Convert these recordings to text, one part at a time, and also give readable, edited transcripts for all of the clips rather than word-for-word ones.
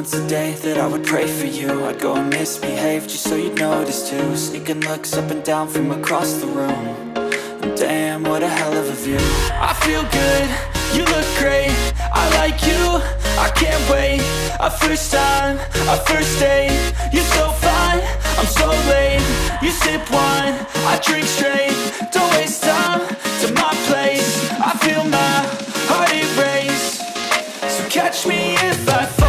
once a day that I would pray for you. I'd go and misbehave just so you'd notice too. Sneaking looks up and down from across the room. And damn, what a hell of a view. I feel good, you look great, I like you, I can't wait. A first time, a first date, you're so fine, I'm so late. You sip wine, I drink straight, don't waste time to my place. I feel my heart erase, so catch me if I fall.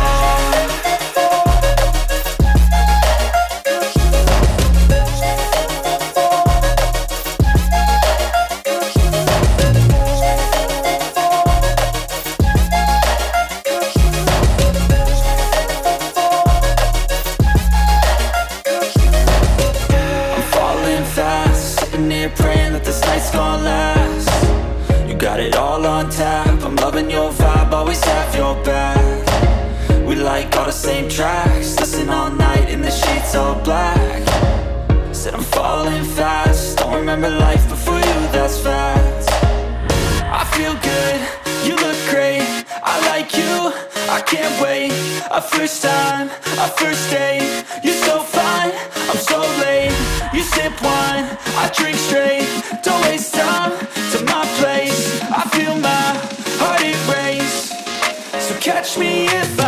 Praying that this night's gonna last. You got it all on tap, I'm loving your vibe, always have your back. We like all the same tracks, listen all night in the sheets all black. Said I'm falling fast, don't remember life before you, that's fact. I feel good, you look great, I like you, I can't wait. A first time, a first date, you're so fine, I'm so late. You sip wine, I drink straight, don't waste time to my place. I feel my heart erase, so catch me if I